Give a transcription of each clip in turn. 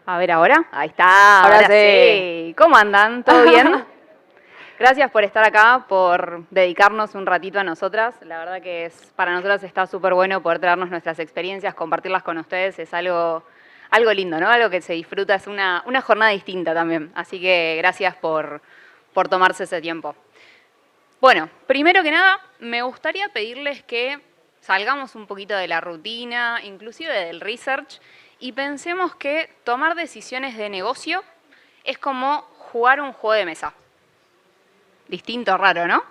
A ver ahora. Ahí está. Ahora Ahora sí. sí. ¿Cómo andan? ¿Todo bien? Gracias por estar acá, por dedicarnos un ratito a nosotras. La verdad que para nosotras está súper bueno poder traernos nuestras experiencias, compartirlas con ustedes. Es algo lindo, ¿no? Algo que se disfruta, es una jornada distinta también. Así que gracias por tomarse ese tiempo. Bueno, primero que nada, me gustaría pedirles que salgamos un poquito de la rutina, inclusive del research, y pensemos que tomar decisiones de negocio es como jugar un juego de mesa. Distinto, raro, ¿no?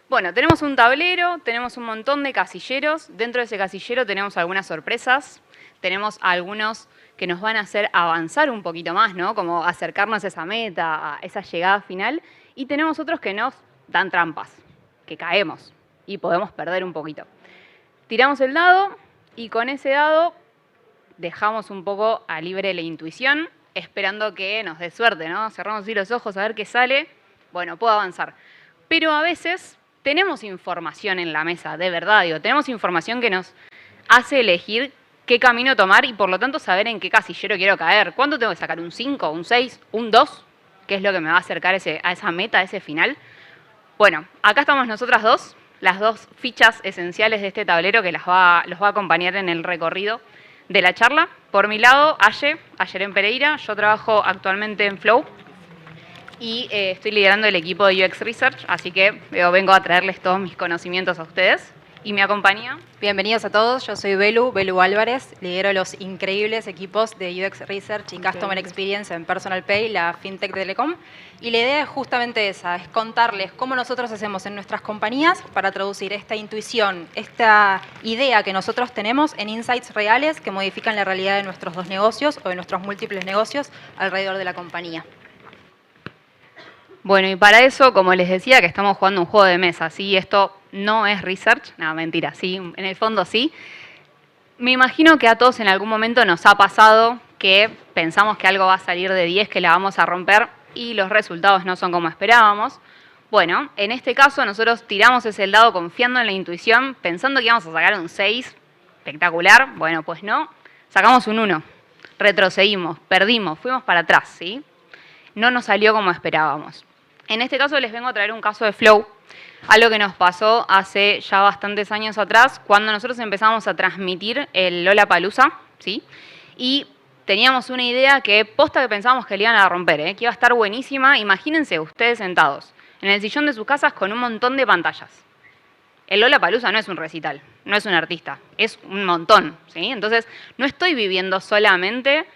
Bueno, tenemos un tablero, tenemos un montón de casilleros. Dentro de ese casillero tenemos algunas sorpresas, tenemos algunos que nos van a hacer avanzar un poquito más, ¿no? Como acercarnos a esa meta, a esa llegada final. Y tenemos otros que nos dan trampas, que caemos y podemos perder un poquito. Tiramos el dado y con ese dado dejamos un poco a libre la intuición, esperando que nos dé suerte, ¿no? Cerramos así los ojos a ver qué sale. Bueno, puedo avanzar. Pero a veces tenemos información en la mesa, de verdad, digo, tenemos información que nos hace elegir qué camino tomar y por lo tanto saber en qué casillero quiero caer. ¿Cuánto tengo que sacar? ¿Un 5, un 6, un 2? ¿Qué es lo que me va a acercar a esa meta, a ese final? Bueno, acá estamos nosotras dos, las dos fichas esenciales de este tablero que los va a acompañar en el recorrido de la charla. Por mi lado, Ayeren Pereira, yo trabajo actualmente en Flow y estoy liderando el equipo de UX Research, así que vengo a traerles todos mis conocimientos a ustedes. Y me acompaña. Bienvenidos a todos, yo soy Belu Álvarez, lidero los increíbles equipos de UX Research y Customer Experience en Personal Pay, la FinTech de Telecom. Y la idea es justamente esa, es contarles cómo nosotros hacemos en nuestras compañías para traducir esta intuición, esta idea que nosotros tenemos en insights reales que modifican la realidad de nuestros dos negocios o de nuestros múltiples negocios alrededor de la compañía. Bueno, y para eso, como les decía, que estamos jugando un juego de mesa, ¿sí? Esto no es research, no, mentira, sí, en el fondo sí. Me imagino que a todos en algún momento nos ha pasado que pensamos que algo va a salir de 10, que la vamos a romper y los resultados no son como esperábamos. Bueno, en este caso nosotros tiramos ese dado confiando en la intuición, pensando que íbamos a sacar un 6, espectacular. Bueno, pues no, sacamos un 1, retrocedimos, perdimos, fuimos para atrás, ¿sí? No nos salió como esperábamos. En este caso les vengo a traer un caso de Flow, algo que nos pasó hace ya bastantes años atrás, cuando nosotros empezamos a transmitir el Lollapalooza, ¿sí? Y teníamos una idea que posta que pensábamos que le iban a romper, que iba a estar buenísima. Imagínense ustedes sentados en el sillón de sus casas con un montón de pantallas. El Lollapalooza no es un recital, no es un artista, es un montón, ¿sí? Entonces, no estoy viviendo solamente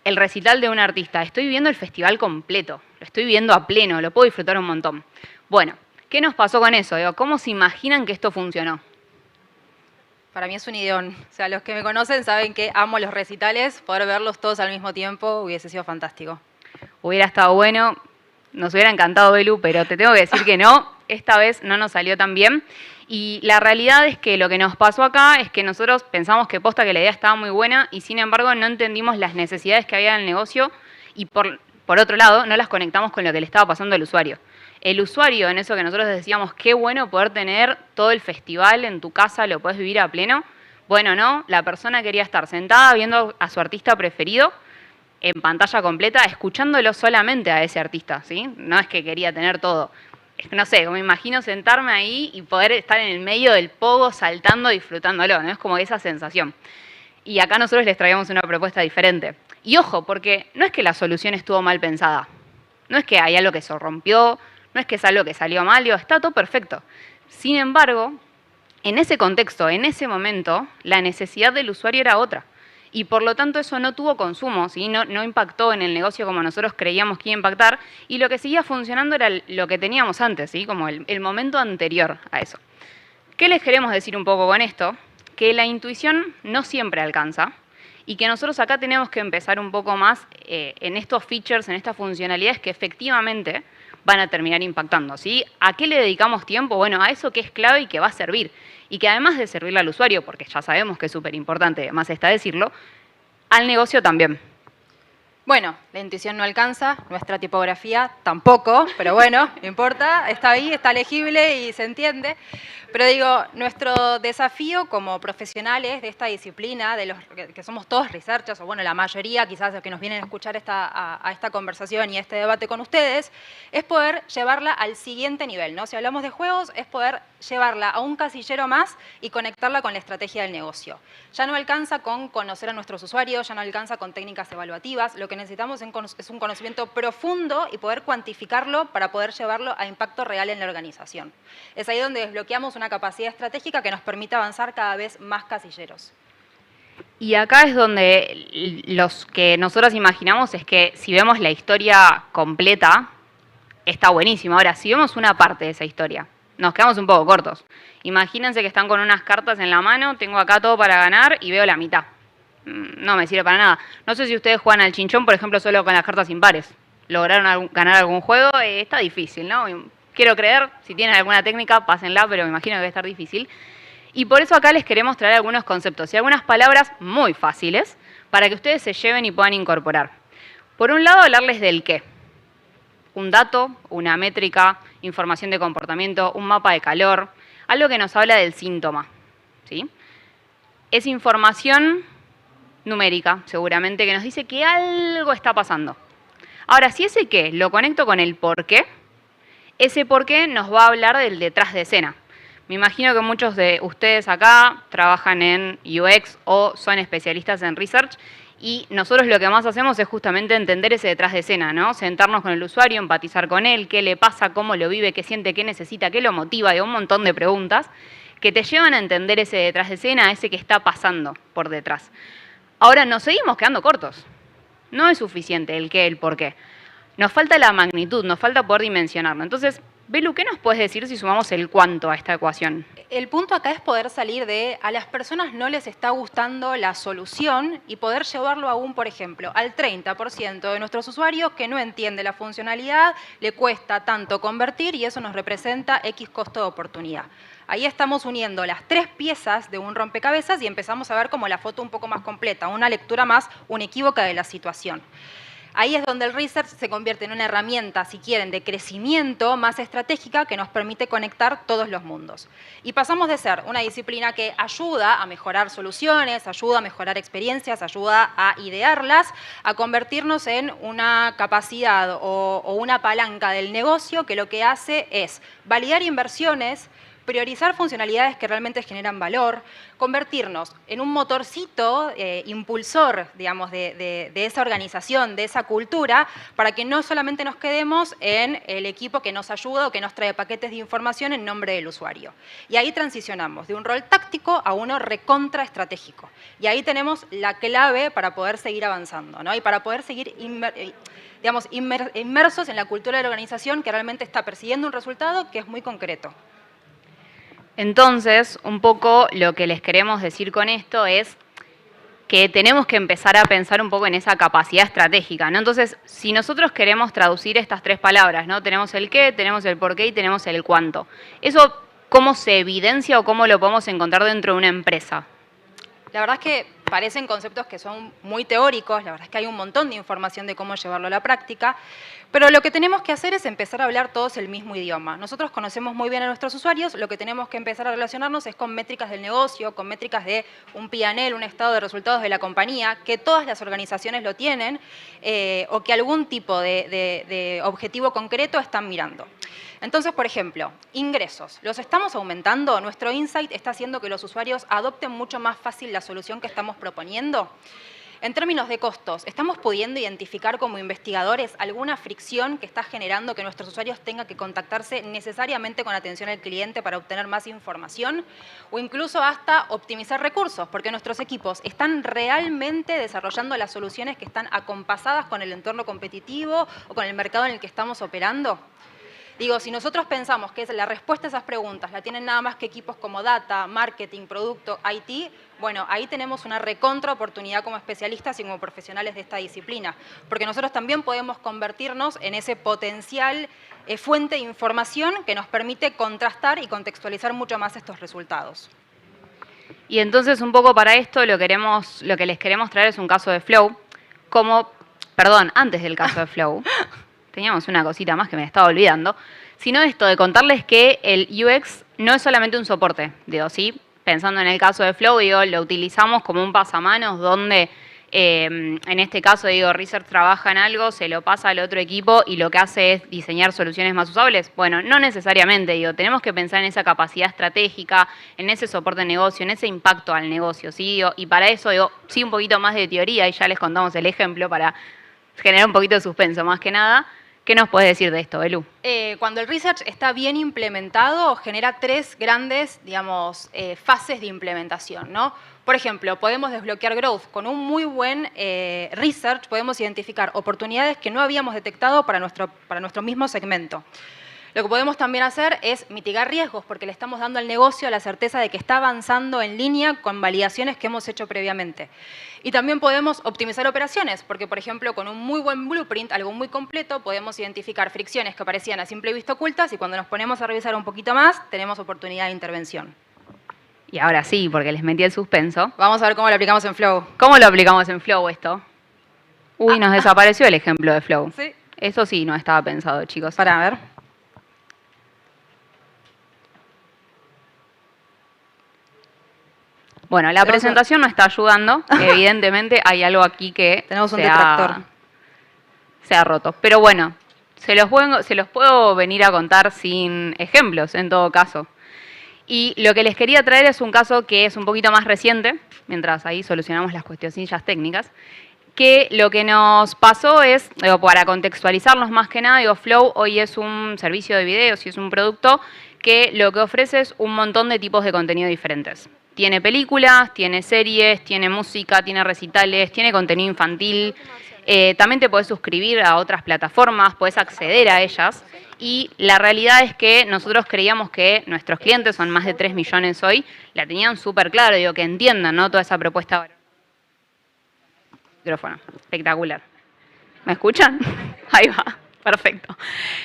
el recital de un artista, estoy viviendo el festival completo, lo estoy viviendo a pleno, lo puedo disfrutar un montón. Bueno, ¿qué nos pasó con eso? ¿Cómo se imaginan que esto funcionó? Para mí es un ideón. O sea, los que me conocen saben que amo los recitales, poder verlos todos al mismo tiempo hubiese sido fantástico. Hubiera estado bueno, nos hubiera encantado, Belu, pero te tengo que decir que no, esta vez no nos salió tan bien. Y la realidad es que lo que nos pasó acá es que nosotros pensamos que posta que la idea estaba muy buena y sin embargo no entendimos las necesidades que había en el negocio y por otro lado no las conectamos con lo que le estaba pasando al usuario. El usuario, en eso que nosotros decíamos, qué bueno poder tener todo el festival en tu casa, lo puedes vivir a pleno. Bueno, no, la persona quería estar sentada viendo a su artista preferido en pantalla completa, escuchándolo solamente a ese artista, ¿sí? No es que quería tener todo. No sé, me imagino sentarme ahí y poder estar en el medio del pogo, saltando, disfrutándolo, ¿no? Es como esa sensación. Y acá nosotros les traíamos una propuesta diferente. Y ojo, porque no es que la solución estuvo mal pensada. No es que hay algo que se rompió, no es que es algo que salió mal, digo, está todo perfecto. Sin embargo, en ese contexto, en ese momento, la necesidad del usuario era otra. Y por lo tanto eso no tuvo consumo, ¿sí? No impactó en el negocio como nosotros creíamos que iba a impactar, y lo que seguía funcionando era lo que teníamos antes, ¿sí? Como el momento anterior a eso. ¿Qué les queremos decir un poco con esto? Que la intuición no siempre alcanza y que nosotros acá tenemos que empezar un poco más en estos features, en estas funcionalidades que efectivamente van a terminar impactando, ¿sí? ¿A qué le dedicamos tiempo? Bueno, a eso que es clave y que va a servir. Y que además de servirle al usuario, porque ya sabemos que es súper importante, más está decirlo, al negocio también. Bueno, la intuición no alcanza, nuestra tipografía tampoco, pero bueno, no importa, está ahí, está legible y se entiende. Pero digo, nuestro desafío como profesionales de esta disciplina, de los que somos todos researchers, o bueno, la mayoría quizás los que nos vienen a escuchar a esta conversación y a este debate con ustedes, es poder llevarla al siguiente nivel, ¿no? Si hablamos de juegos, es poder llevarla a un casillero más y conectarla con la estrategia del negocio. Ya no alcanza con conocer a nuestros usuarios, ya no alcanza con técnicas evaluativas, lo que necesitamos es un conocimiento profundo y poder cuantificarlo para poder llevarlo a impacto real en la organización. Es ahí donde desbloqueamos una capacidad estratégica que nos permite avanzar cada vez más casilleros. Y acá es donde los que nosotros imaginamos es que si vemos la historia completa, está buenísimo. Ahora, si vemos una parte de esa historia, nos quedamos un poco cortos. Imagínense que están con unas cartas en la mano, tengo acá todo para ganar y veo la mitad. No me sirve para nada. No sé si ustedes juegan al chinchón, por ejemplo, solo con las cartas impares. ¿Lograron ganar algún juego? Está difícil, ¿no? Quiero creer, si tienen alguna técnica, pásenla, pero me imagino que debe estar difícil. Y por eso acá les queremos traer algunos conceptos y algunas palabras muy fáciles para que ustedes se lleven y puedan incorporar. Por un lado, hablarles del qué. Un dato, una métrica, información de comportamiento, un mapa de calor, algo que nos habla del síntoma, ¿sí? Es información numérica, seguramente, que nos dice que algo está pasando. Ahora, si ese qué lo conecto con el por qué, ese por qué nos va a hablar del detrás de escena. Me imagino que muchos de ustedes acá trabajan en UX o son especialistas en research y nosotros lo que más hacemos es justamente entender ese detrás de escena, ¿no? Sentarnos con el usuario, empatizar con él, qué le pasa, cómo lo vive, qué siente, qué necesita, qué lo motiva y un montón de preguntas que te llevan a entender ese detrás de escena, ese que está pasando por detrás. Ahora, nos seguimos quedando cortos. No es suficiente el qué, el por qué. Nos falta la magnitud, nos falta poder dimensionarlo. Entonces, Belu, ¿qué nos puedes decir si sumamos el cuánto a esta ecuación? El punto acá es poder salir de a las personas no les está gustando la solución y poder llevarlo aún, por ejemplo, al 30% de nuestros usuarios que no entiende la funcionalidad, le cuesta tanto convertir y eso nos representa X costo de oportunidad. Ahí estamos uniendo las tres piezas de un rompecabezas y empezamos a ver como la foto un poco más completa, una lectura más unequívoca de la situación. Ahí es donde el research se convierte en una herramienta, si quieren, de crecimiento más estratégica que nos permite conectar todos los mundos. Y pasamos de ser una disciplina que ayuda a mejorar soluciones, ayuda a mejorar experiencias, ayuda a idearlas, a convertirnos en una capacidad o una palanca del negocio que lo que hace es validar inversiones, priorizar funcionalidades que realmente generan valor, convertirnos en un motorcito impulsor, digamos, de esa organización, de esa cultura, para que no solamente nos quedemos en el equipo que nos ayuda o que nos trae paquetes de información en nombre del usuario. Y ahí transicionamos de un rol táctico a uno recontra estratégico. Y ahí tenemos la clave para poder seguir avanzando, ¿no? Y para poder seguir inmersos en la cultura de la organización que realmente está persiguiendo un resultado que es muy concreto. Entonces, un poco lo que les queremos decir con esto es que tenemos que empezar a pensar un poco en esa capacidad estratégica, ¿no? Entonces, si nosotros queremos traducir estas tres palabras, ¿no? Tenemos el qué, tenemos el por qué y tenemos el cuánto. ¿Eso cómo se evidencia o cómo lo podemos encontrar dentro de una empresa? La verdad es que parecen conceptos que son muy teóricos, la verdad es que hay un montón de información de cómo llevarlo a la práctica, pero lo que tenemos que hacer es empezar a hablar todos el mismo idioma. Nosotros conocemos muy bien a nuestros usuarios, lo que tenemos que empezar a relacionarnos es con métricas del negocio, con métricas de un P&L, un estado de resultados de la compañía, que todas las organizaciones lo tienen o que algún tipo de objetivo concreto están mirando. Entonces, por ejemplo, ingresos. ¿Los estamos aumentando? ¿Nuestro insight está haciendo que los usuarios adopten mucho más fácil la solución que estamos proponiendo? En términos de costos, ¿estamos pudiendo identificar como investigadores alguna fricción que está generando que nuestros usuarios tengan que contactarse necesariamente con atención al cliente para obtener más información? O incluso hasta optimizar recursos, porque nuestros equipos están realmente desarrollando las soluciones que están acompasadas con el entorno competitivo o con el mercado en el que estamos operando. Digo, si nosotros pensamos que la respuesta a esas preguntas la tienen nada más que equipos como data, marketing, producto, IT, bueno, ahí tenemos una recontra oportunidad como especialistas y como profesionales de esta disciplina, porque nosotros también podemos convertirnos en ese potencial fuente de información que nos permite contrastar y contextualizar mucho más estos resultados. Y entonces un poco para esto lo que les queremos traer es un caso de Flow, como perdón, antes del caso de Flow, teníamos una cosita más que me estaba olvidando, sino esto de contarles que el UX no es solamente un soporte, digo, ¿sí? Pensando en el caso de Flow, digo, lo utilizamos como un pasamanos donde, en este caso, digo, Research trabaja en algo, se lo pasa al otro equipo y lo que hace es diseñar soluciones más usables. Bueno, no necesariamente, digo, tenemos que pensar en esa capacidad estratégica, en ese soporte de negocio, en ese impacto al negocio, ¿sí? Digo, y para eso, digo, sí un poquito más de teoría y ya les contamos el ejemplo para generar un poquito de suspenso, más que nada. ¿Qué nos puedes decir de esto, Belu? Cuando el research está bien implementado, genera 3 grandes, digamos, fases de implementación, ¿no? Por ejemplo, podemos desbloquear growth. Con un muy buen research podemos identificar oportunidades que no habíamos detectado para nuestro mismo segmento. Lo que podemos también hacer es mitigar riesgos, porque le estamos dando al negocio la certeza de que está avanzando en línea con validaciones que hemos hecho previamente. Y también podemos optimizar operaciones, porque, por ejemplo, con un muy buen blueprint, algo muy completo, podemos identificar fricciones que parecían a simple vista ocultas y cuando nos ponemos a revisar un poquito más, tenemos oportunidad de intervención. Y ahora sí, porque les metí el suspenso. Vamos a ver cómo lo aplicamos en Flow. ¿Cómo lo aplicamos en Flow esto? Uy, nos desapareció el ejemplo de Flow. Sí. Eso sí no estaba pensado, chicos. Para ver. Bueno, la presentación no está ayudando. Evidentemente hay algo aquí que tenemos un detractor. Se ha roto. Pero bueno, se los puedo venir a contar sin ejemplos, en todo caso. Y lo que les quería traer es un caso que es un poquito más reciente, mientras ahí solucionamos las cuestioncillas técnicas, que lo que nos pasó es, digo, para contextualizarnos más que nada, digo, Flow hoy es un servicio de videos y es un producto que lo que ofrece es un montón de tipos de contenido diferentes. Tiene películas, tiene series, tiene música, tiene recitales, tiene contenido infantil. También te podés suscribir a otras plataformas, podés acceder a ellas. Y la realidad es que nosotros creíamos que nuestros clientes, son más de 3 millones hoy, la tenían súper claro, digo, que entiendan, ¿no? Toda esa propuesta. Micrófono, espectacular. ¿Me escuchan? Ahí va. Perfecto.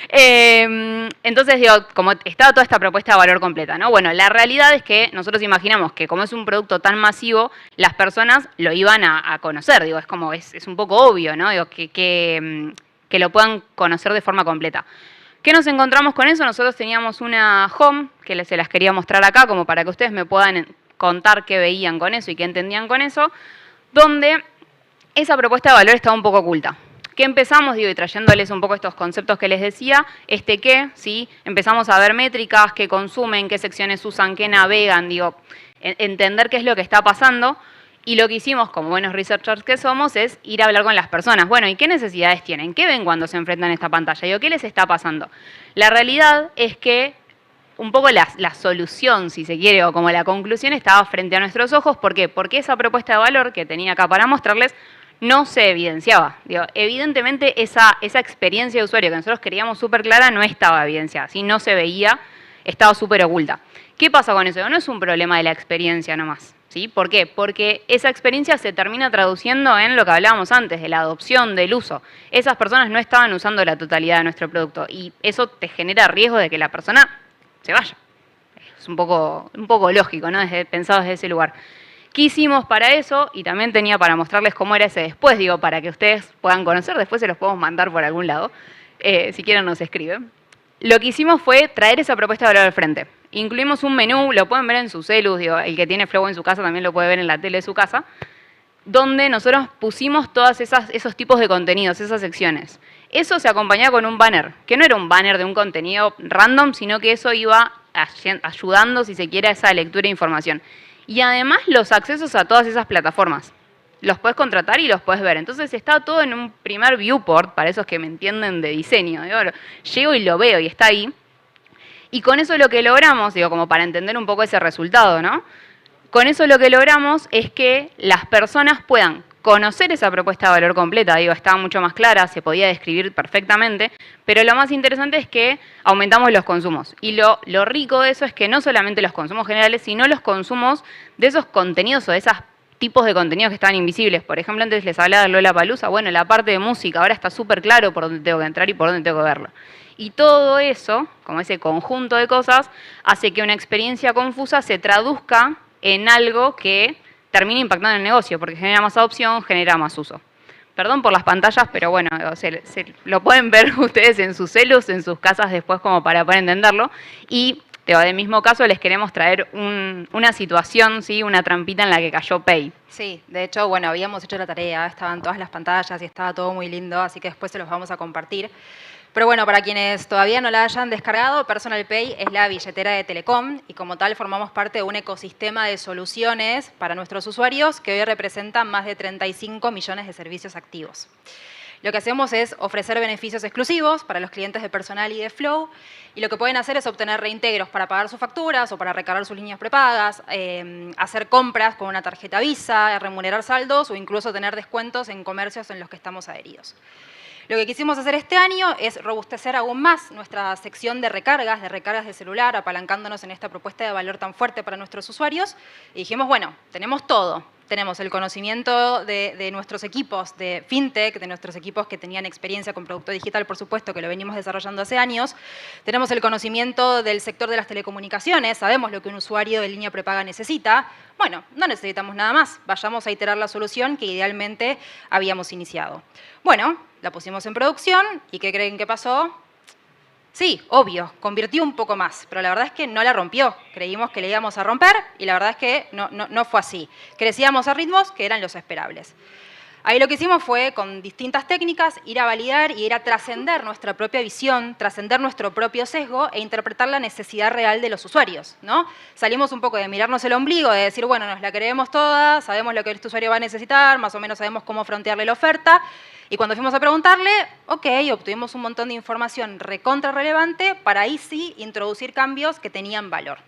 Entonces, digo, como está toda esta propuesta de valor completa, ¿no? Bueno, la realidad es que nosotros imaginamos que como es un producto tan masivo, las personas lo iban a conocer, digo, es un poco obvio, ¿no? Digo, que lo puedan conocer de forma completa. ¿Qué nos encontramos con eso? Nosotros teníamos una home, que se las quería mostrar acá, como para que ustedes me puedan contar qué veían con eso y qué entendían con eso, donde esa propuesta de valor estaba un poco oculta. ¿Qué empezamos? Digo, y trayéndoles un poco estos conceptos que les decía, ¿sí? Empezamos a ver métricas, qué consumen, qué secciones usan, qué navegan, digo, entender qué es lo que está pasando. Y lo que hicimos, como buenos researchers que somos, es ir a hablar con las personas. Bueno, ¿y qué necesidades tienen? ¿Qué ven cuando se enfrentan a esta pantalla? Digo, ¿qué les está pasando? La realidad es que un poco la solución, si se quiere, o como la conclusión, estaba frente a nuestros ojos. ¿Por qué? Porque esa propuesta de valor que tenía acá para mostrarles no se evidenciaba. Digo, evidentemente esa experiencia de usuario que nosotros queríamos súper clara no estaba evidenciada, ¿sí? No se veía, estaba súper oculta. ¿Qué pasa con eso? No es un problema de la experiencia nomás, ¿sí? ¿Por qué? Porque esa experiencia se termina traduciendo en lo que hablábamos antes, de la adopción, del uso. Esas personas no estaban usando la totalidad de nuestro producto y eso te genera riesgo de que la persona se vaya. Es un poco lógico, ¿no? Pensado desde ese lugar. ¿Qué hicimos para eso? Y también tenía para mostrarles cómo era ese después, digo, para que ustedes puedan conocer, después se los podemos mandar por algún lado, si quieren nos escriben. Lo que hicimos fue traer esa propuesta de valor al frente. Incluimos un menú, lo pueden ver en sus celus, digo, el que tiene Flow en su casa también lo puede ver en la tele de su casa, donde nosotros pusimos todos esos tipos de contenidos, esas secciones. Eso se acompañaba con un banner, que no era un banner de un contenido random, sino que eso iba ayudando, si se quiere, a esa lectura e información. Y además los accesos a todas esas plataformas. Los puedes contratar y los puedes ver. Entonces está todo en un primer viewport, para esos que me entienden de diseño. Digo, llego y lo veo y está ahí. Y con eso lo que logramos, digo, como para entender un poco ese resultado, ¿no? Con eso lo que logramos es que las personas puedan conocer esa propuesta de valor completa, digo, estaba mucho más clara, se podía describir perfectamente, pero lo más interesante es que aumentamos los consumos. Y lo rico de eso es que no solamente los consumos generales, sino los consumos de esos contenidos o de esos tipos de contenidos que estaban invisibles. Por ejemplo, antes les hablaba de Lollapalooza, bueno, la parte de música, ahora está súper claro por dónde tengo que entrar y por dónde tengo que verlo. Y todo eso, como ese conjunto de cosas, hace que una experiencia confusa se traduzca en algo que termina impactando en el negocio, porque genera más adopción, genera más uso. perdón por las pantallas, pero bueno, lo pueden ver ustedes en sus celus, en sus casas después como para poder entenderlo. Y del mismo caso les queremos traer una situación, ¿sí? Una trampita en la que cayó Pay. Sí, de hecho, bueno, habíamos hecho la tarea, estaban todas las pantallas y estaba todo muy lindo, así que después se los vamos a compartir. Pero bueno, para quienes todavía no la hayan descargado, Personal Pay es la billetera de Telecom y como tal formamos parte de un ecosistema de soluciones para nuestros usuarios que hoy representan más de 35 millones de servicios activos. Lo que hacemos es ofrecer beneficios exclusivos para los clientes de Personal y de Flow y lo que pueden hacer es obtener reintegros para pagar sus facturas o para recargar sus líneas prepagas, hacer compras con una tarjeta Visa, remunerar saldos o incluso tener descuentos en comercios en los que estamos adheridos. Lo que quisimos hacer este año es robustecer aún más nuestra sección de recargas de celular, apalancándonos en esta propuesta de valor tan fuerte para nuestros usuarios. Y dijimos, bueno, tenemos todo. Tenemos el conocimiento de nuestros equipos de FinTech, de nuestros equipos que tenían experiencia con producto digital, por supuesto, que lo venimos desarrollando hace años. Tenemos el conocimiento del sector de las telecomunicaciones, sabemos lo que un usuario de línea prepaga necesita. Bueno, no necesitamos nada más, vayamos a iterar la solución que idealmente habíamos iniciado. Bueno, la pusimos en producción y ¿qué creen que pasó? Sí, obvio, convirtió un poco más, pero la verdad es que no la rompió. Creímos que le íbamos a romper y la verdad es que no fue así. Crecíamos a ritmos que eran los esperables. Ahí lo que hicimos fue, con distintas técnicas, ir a validar y ir a trascender nuestra propia visión, trascender nuestro propio sesgo e interpretar la necesidad real de los usuarios, ¿no? Salimos un poco de mirarnos el ombligo, de decir, bueno, nos la creemos toda, sabemos lo que este usuario va a necesitar, más o menos sabemos cómo frontearle la oferta. Y cuando fuimos a preguntarle, ok, obtuvimos un montón de información recontra relevante para ahí sí introducir cambios que tenían valor.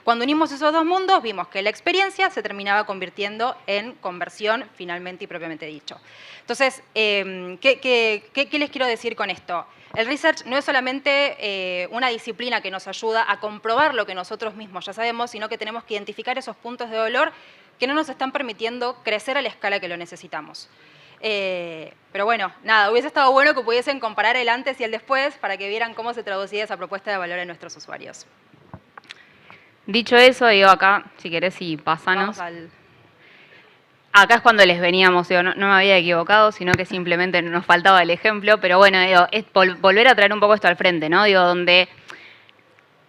Cuando unimos esos dos mundos, vimos que la experiencia se terminaba convirtiendo en conversión finalmente y propiamente dicho. Entonces, ¿qué les quiero decir con esto? El research no es solamente una disciplina que nos ayuda a comprobar lo que nosotros mismos ya sabemos, sino que tenemos que identificar esos puntos de dolor que no nos están permitiendo crecer a la escala que lo necesitamos. Pero bueno, nada, hubiese estado bueno que pudiesen comparar el antes y el después para que vieran cómo se traducía esa propuesta de valor en nuestros usuarios. Dicho eso, digo, acá, si querés, pásanos. Acá es cuando les veníamos, digo, no me había equivocado, sino que simplemente nos faltaba el ejemplo, pero bueno, digo, es volver a traer un poco esto al frente, ¿no? Digo, donde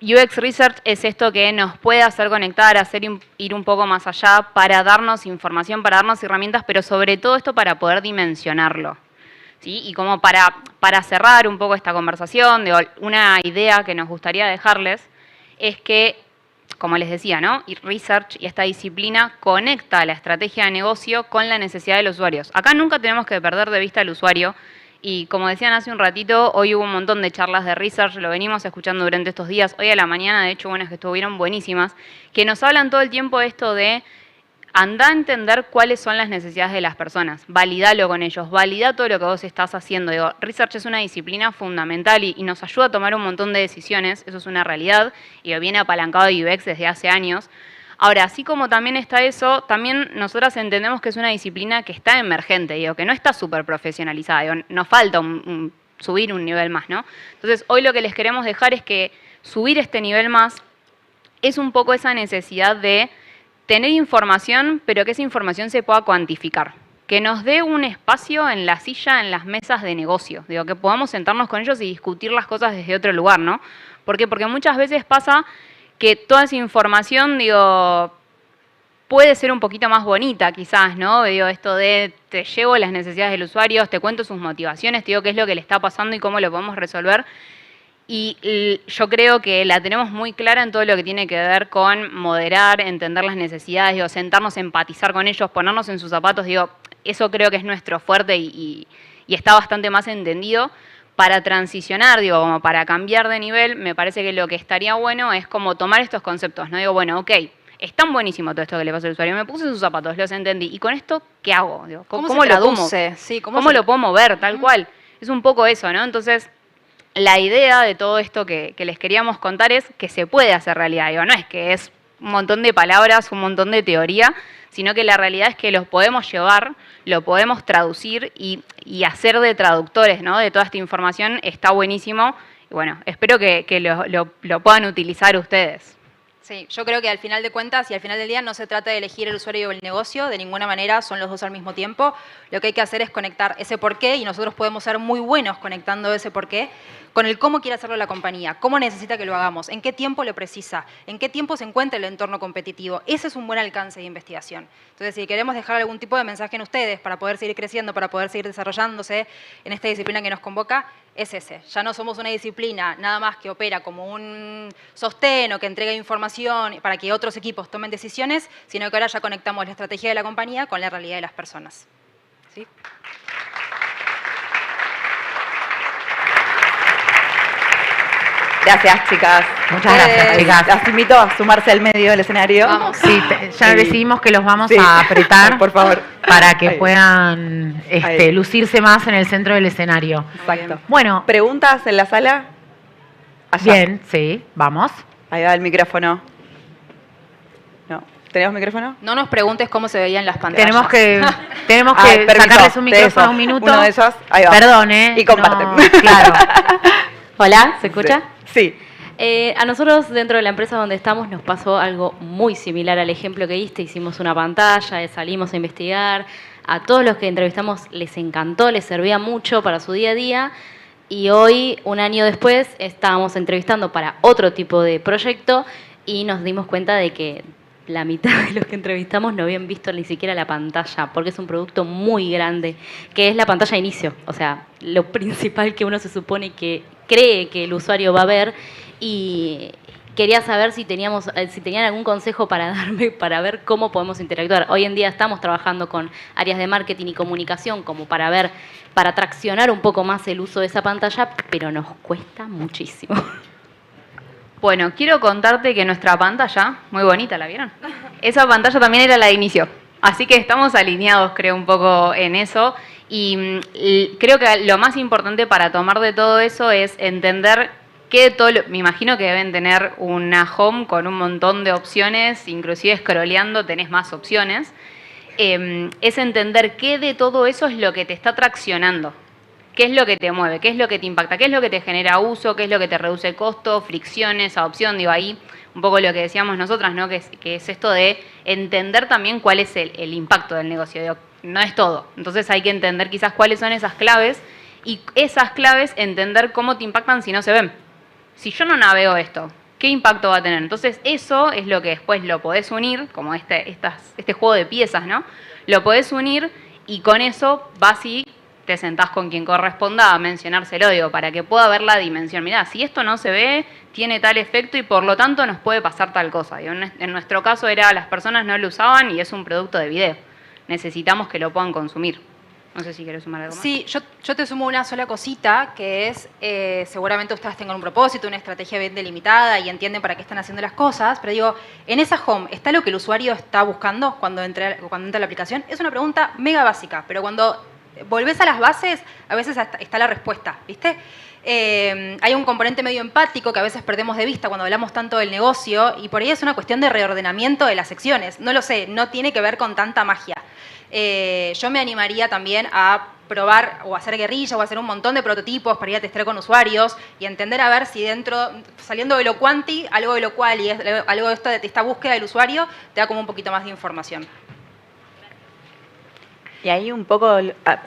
UX Research es esto que nos puede hacer conectar, hacer ir un poco más allá para darnos información, para darnos herramientas, pero sobre todo esto para poder dimensionarlo, ¿sí? Y como para cerrar un poco esta conversación, digo, una idea que nos gustaría dejarles es que, como les decía, ¿no? Y Research y esta disciplina conecta la estrategia de negocio con la necesidad de los usuarios. Acá nunca tenemos que perder de vista al usuario y como decían hace un ratito, hoy hubo un montón de charlas de Research, lo venimos escuchando durante estos días. Hoy a la mañana, de hecho, unas que estuvieron buenísimas, que nos hablan todo el tiempo de esto de andá a entender cuáles son las necesidades de las personas, validalo con ellos, valida todo lo que vos estás haciendo. Digo, Research es una disciplina fundamental y nos ayuda a tomar un montón de decisiones, eso es una realidad, y viene apalancado de UX desde hace años. Ahora, así como también está eso, también nosotras entendemos que es una disciplina que está emergente, digo, que no está súper profesionalizada, digo, nos falta subir un nivel más, ¿no? Entonces, hoy lo que les queremos dejar es que subir este nivel más es un poco esa necesidad de tener información, pero que esa información se pueda cuantificar. Que nos dé un espacio en la silla, en las mesas de negocio. Digo, que podamos sentarnos con ellos y discutir las cosas desde otro lugar, ¿no? ¿Por qué? Porque muchas veces pasa que toda esa información, digo, puede ser un poquito más bonita quizás, ¿no? Digo, esto de te llevo las necesidades del usuario, te cuento sus motivaciones, te digo qué es lo que le está pasando y cómo lo podemos resolver. Y yo creo que la tenemos muy clara en todo lo que tiene que ver con moderar, entender las necesidades, digo, sentarnos, empatizar con ellos, ponernos en sus zapatos, digo, eso creo que es nuestro fuerte y está bastante más entendido. Para transicionar, digo, como para cambiar de nivel, me parece que lo que estaría bueno es como tomar estos conceptos, ¿no? Digo, bueno, ok, es tan buenísimo todo esto que le pasa al usuario, me puse en sus zapatos, los entendí, ¿y con esto qué hago? Digo, ¿cómo lo tomo? Sí, ¿Cómo lo puedo mover? Tal cual. Es un poco eso, ¿no? Entonces, la idea de todo esto que les queríamos contar es que se puede hacer realidad. Digo, no es que es un montón de palabras, un montón de teoría, sino que la realidad es que los podemos llevar, lo podemos traducir y hacer de traductores, ¿no? De toda esta información está buenísimo. Y bueno, espero que lo puedan utilizar ustedes. Sí, yo creo que al final de cuentas y al final del día no se trata de elegir el usuario o el negocio, de ninguna manera son los dos al mismo tiempo. Lo que hay que hacer es conectar ese porqué y nosotros podemos ser muy buenos conectando ese porqué con el cómo quiere hacerlo la compañía, cómo necesita que lo hagamos, en qué tiempo lo precisa, en qué tiempo se encuentra el entorno competitivo. Ese es un buen alcance de investigación. Entonces, si queremos dejar algún tipo de mensaje en ustedes para poder seguir creciendo, para poder seguir desarrollándose en esta disciplina que nos convoca, es ese. Ya no somos una disciplina nada más que opera como un sostén o que entrega información para que otros equipos tomen decisiones, sino que ahora ya conectamos la estrategia de la compañía con la realidad de las personas. ¿Sí? Gracias, chicas. Muchas gracias, chicas. Las invito a sumarse al medio del escenario. Vamos. Sí, ya decidimos que los vamos Sí. a apretar Por favor. para que Ahí. puedan Ahí. lucirse más en el centro del escenario. Exacto. Bueno, ¿Preguntas en la sala? Allá. bien, sí, vamos. Ahí va el micrófono. No. ¿Tenemos micrófono? No nos preguntes cómo se veían las pantallas. Tenemos Ay, que permiso, sacarles un de micrófono eso. un minuto. Uno de ellos, ahí va. Perdón, Y comparten. No, claro. Hola, ¿se escucha? Sí. A nosotros dentro de la empresa donde estamos nos pasó algo muy similar al ejemplo que diste. Hicimos una pantalla, salimos a investigar. A todos los que entrevistamos les encantó, les servía mucho para su día a día. Y hoy, un año después, estábamos entrevistando para otro tipo de proyecto y nos dimos cuenta de que la mitad de los que entrevistamos no habían visto ni siquiera la pantalla, porque es un producto muy grande, que es la pantalla de inicio. O sea, lo principal que uno se supone que cree que el usuario va a ver. Y quería saber si tenían algún consejo para darme para ver cómo podemos interactuar. Hoy en día estamos trabajando con áreas de marketing y comunicación como para traccionar un poco más el uso de esa pantalla, pero nos cuesta muchísimo. Bueno, quiero contarte que nuestra pantalla, muy bonita, ¿la vieron? Esa pantalla también era la de inicio. Así que estamos alineados, creo, un poco en eso. Y creo que lo más importante para tomar de todo eso es entender que me imagino que deben tener una home con un montón de opciones, inclusive scrolleando tenés más opciones. Es entender qué de todo eso es lo que te está traccionando. ¿Qué es lo que te mueve? ¿Qué es lo que te impacta? ¿Qué es lo que te genera uso? ¿Qué es lo que te reduce costo? Fricciones, adopción, digo ahí un poco lo que decíamos nosotras, ¿no? Que es esto de entender también cuál es el impacto del negocio. Digo, no es todo. Entonces hay que entender quizás cuáles son esas claves y esas claves entender cómo te impactan si no se ven. Si yo no navego esto, ¿qué impacto va a tener? Entonces eso es lo que después lo podés unir, como este juego de piezas, ¿no? Lo podés unir y con eso vas y te sentás con quien corresponda a mencionárselo, digo, para que pueda ver la dimensión. Mirá, si esto no se ve, tiene tal efecto y por lo tanto nos puede pasar tal cosa. Digo, en nuestro caso las personas no lo usaban y es un producto de video. Necesitamos que lo puedan consumir. No sé si querés sumar algo más. Sí, yo te sumo una sola cosita, que es, seguramente ustedes tengan un propósito, una estrategia bien delimitada y entienden para qué están haciendo las cosas, pero digo, en esa home, ¿está lo que el usuario está buscando cuando entra a la aplicación? Es una pregunta mega básica, pero cuando volvés a las bases, a veces está la respuesta, ¿viste? Hay un componente medio empático que a veces perdemos de vista cuando hablamos tanto del negocio y por ahí es una cuestión de reordenamiento de las secciones. No lo sé, no tiene que ver con tanta magia. Yo me animaría también a probar o hacer guerrilla o hacer un montón de prototipos para ir a testear con usuarios y entender a ver si dentro, saliendo de lo quanti, algo de lo cual y algo de esta búsqueda del usuario te da como un poquito más de información. Y ahí un poco,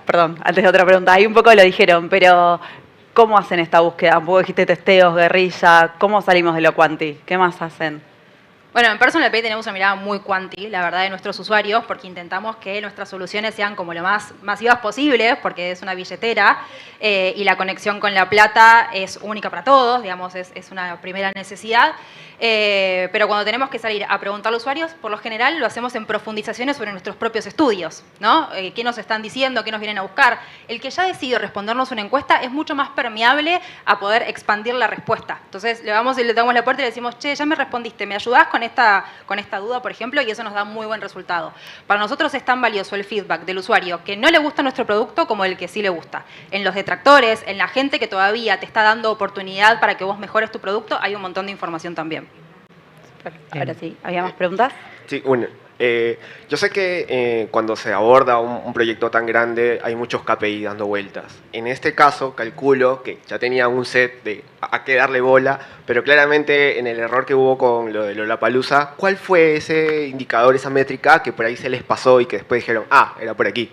perdón, antes de otra pregunta, ahí un poco lo dijeron, pero ¿cómo hacen esta búsqueda? Un poco dijiste testeos, guerrilla, ¿cómo salimos de lo quanti? ¿Qué más hacen? Bueno, en Personal Pay tenemos una mirada muy quanti, la verdad, de nuestros usuarios, porque intentamos que nuestras soluciones sean como lo más masivas posibles, porque es una billetera y la conexión con la plata es única para todos, digamos, es una primera necesidad. Pero cuando tenemos que salir a preguntar a los usuarios, por lo general lo hacemos en profundizaciones sobre nuestros propios estudios, ¿no? ¿Qué nos están diciendo? ¿Qué nos vienen a buscar? El que ya decidió respondernos una encuesta es mucho más permeable a poder expandir la respuesta. Entonces le vamos y le damos la puerta y le decimos, che, ya me respondiste, ¿me ayudás con esta duda, por ejemplo? Y eso nos da muy buen resultado. Para nosotros es tan valioso el feedback del usuario que no le gusta nuestro producto como el que sí le gusta. En los detractores, en la gente que todavía te está dando oportunidad para que vos mejores tu producto, hay un montón de información también. Ahora sí, ¿había más preguntas? Sí, una. Yo sé que cuando se aborda un proyecto tan grande hay muchos KPI dando vueltas. En este caso, calculo que ya tenía un set de a qué darle bola, pero claramente en el error que hubo con lo de Lollapalooza, ¿cuál fue ese indicador, esa métrica que por ahí se les pasó y que después dijeron, ah, era por aquí?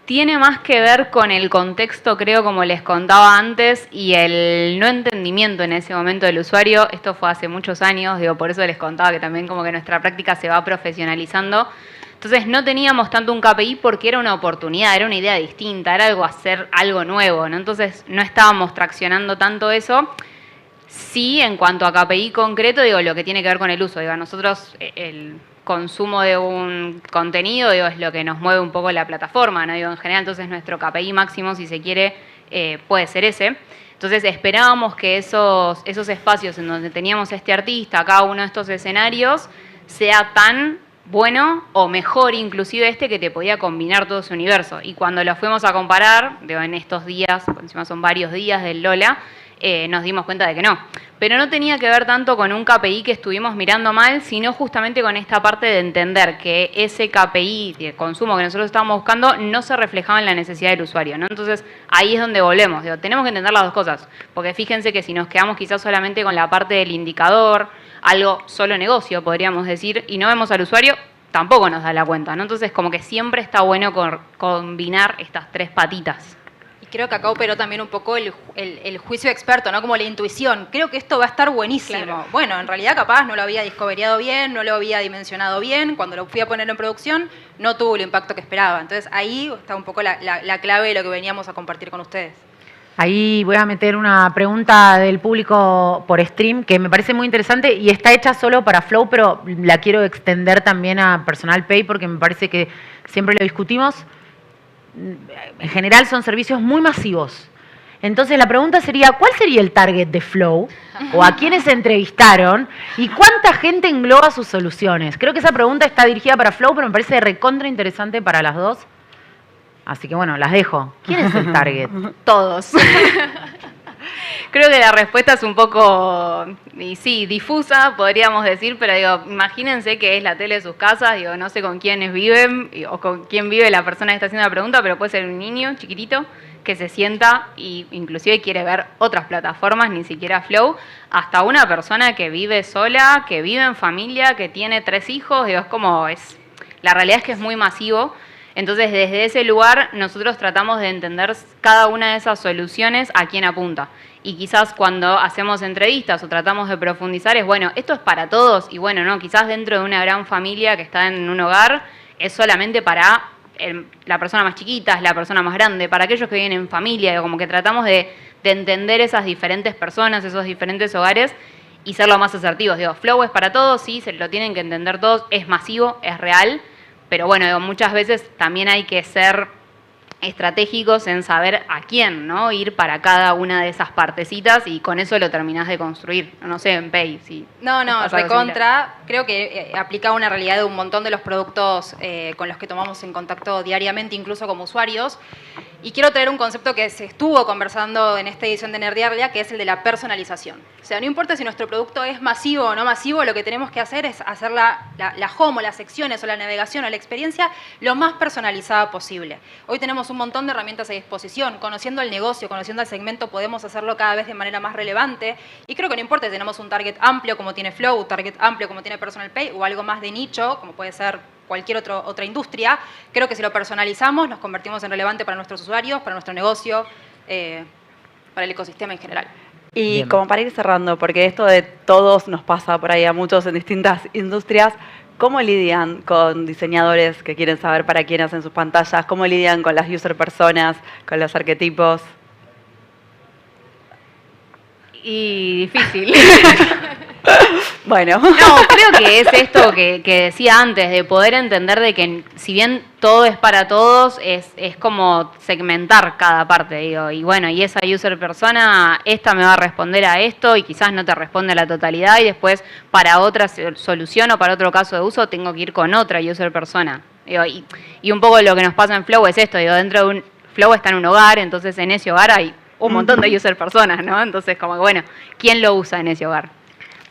Tiene más que ver con el contexto, creo, como les contaba antes, y el no entendimiento en ese momento del usuario. Esto fue hace muchos años, digo, por eso les contaba que también como que nuestra práctica se va profesionalizando. Entonces no teníamos tanto un KPI porque era una oportunidad, era una idea distinta, era algo hacer algo nuevo, ¿no? Entonces no estábamos traccionando tanto eso. Sí, en cuanto a KPI concreto, digo, lo que tiene que ver con el uso. Digo, a nosotros el consumo de un contenido, digo, es lo que nos mueve un poco la plataforma, ¿no? Digo, en general, entonces nuestro KPI máximo, si se quiere, puede ser ese. Entonces esperábamos que esos espacios en donde teníamos este artista, cada uno de estos escenarios, sea tan bueno o mejor inclusive que te podía combinar todo ese universo. Y cuando lo fuimos a comparar, digo, en estos días, encima son varios días del Lola, nos dimos cuenta de que no. Pero no tenía que ver tanto con un KPI que estuvimos mirando mal, sino justamente con esta parte de entender que ese KPI de consumo que nosotros estábamos buscando no se reflejaba en la necesidad del usuario, ¿no? Entonces, ahí es donde volvemos. Digo, tenemos que entender las dos cosas, porque fíjense que si nos quedamos quizás solamente con la parte del indicador, algo solo negocio, podríamos decir, y no vemos al usuario, tampoco nos da la cuenta, ¿no? Entonces, como que siempre está bueno combinar estas tres patitas. Creo que acá operó también un poco el juicio experto, ¿no? Como la intuición. Creo que esto va a estar buenísimo. Claro. Bueno, en realidad capaz no lo había discoveryado bien, no lo había dimensionado bien. Cuando lo fui a poner en producción, no tuvo el impacto que esperaba. Entonces ahí está un poco la clave de lo que veníamos a compartir con ustedes. Ahí voy a meter una pregunta del público por stream que me parece muy interesante y está hecha solo para Flow, pero la quiero extender también a Personal Pay porque me parece que siempre lo discutimos. En general son servicios muy masivos. Entonces la pregunta sería, ¿cuál sería el target de Flow? ¿O a quiénes se entrevistaron? ¿Y cuánta gente engloba sus soluciones? Creo que esa pregunta está dirigida para Flow, pero me parece recontra interesante para las dos. Así que bueno, las dejo. ¿Quién es el target? Todos. Creo que la respuesta es un poco, y sí, difusa, podríamos decir, pero digo, imagínense que es la tele de sus casas, digo, no sé con quiénes viven o con quién vive la persona que está haciendo la pregunta, pero puede ser un niño chiquitito que se sienta e inclusive quiere ver otras plataformas, ni siquiera Flow, hasta una persona que vive sola, que vive en familia, que tiene 3 hijos, digo, la realidad es que es muy masivo. Entonces, desde ese lugar, nosotros tratamos de entender cada una de esas soluciones a quién apunta. Y quizás cuando hacemos entrevistas o tratamos de profundizar es, bueno, esto es para todos. Y bueno, no, quizás dentro de una gran familia que está en un hogar es solamente para la persona más chiquita, es la persona más grande, para aquellos que viven en familia. Como que tratamos de entender esas diferentes personas, esos diferentes hogares y ser lo más asertivos. Digo, Flow es para todos, sí, se lo tienen que entender todos, es masivo, es real. Pero bueno, digo, muchas veces también hay que ser estratégicos en saber a quién, ¿no? Ir para cada una de esas partecitas y con eso lo terminás de construir. No sé, en Pay, sí. No, recontra. Creo que aplica una realidad de un montón de los productos con los que tomamos en contacto diariamente, incluso como usuarios. Y quiero traer un concepto que se estuvo conversando en esta edición de Nerdiardia, que es el de la personalización. O sea, no importa si nuestro producto es masivo o no masivo, lo que tenemos que hacer es hacer la home o las secciones o la navegación o la experiencia lo más personalizada posible. Hoy tenemos un montón de herramientas a disposición. Conociendo el negocio, conociendo el segmento, podemos hacerlo cada vez de manera más relevante. Y creo que no importa si tenemos un target amplio como tiene Flow, un target amplio como tiene Personal Pay o algo más de nicho, como puede ser cualquier otra industria, creo que si lo personalizamos nos convertimos en relevante para nuestros usuarios, para nuestro negocio, para el ecosistema en general. Y Bien. como para ir cerrando, porque esto de todos nos pasa por ahí a muchos en distintas industrias, ¿cómo lidian con diseñadores que quieren saber para quién hacen sus pantallas? ¿Cómo lidian con las user personas, con los arquetipos? Y difícil. Bueno. No, creo que es esto que decía antes, de poder entender de que si bien todo es para todos, es como segmentar cada parte, digo. Y bueno, y esa user persona, esta me va a responder a esto y quizás no te responde a la totalidad y después para otra solución o para otro caso de uso tengo que ir con otra user persona. Digo, y un poco lo que nos pasa en Flow es esto, digo, dentro de un Flow está en un hogar, entonces en ese hogar hay un montón de user personas, ¿no? Entonces como que bueno, ¿quién lo usa en ese hogar?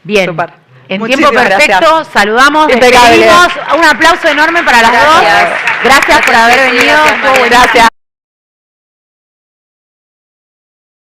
Bien. Super. en Muchísimas tiempo perfecto. gracias. Saludamos, Impecable. despedimos. Un aplauso enorme para las dos. Gracias por haber venido. Gracias, Estuvo María. buenísimo. Gracias.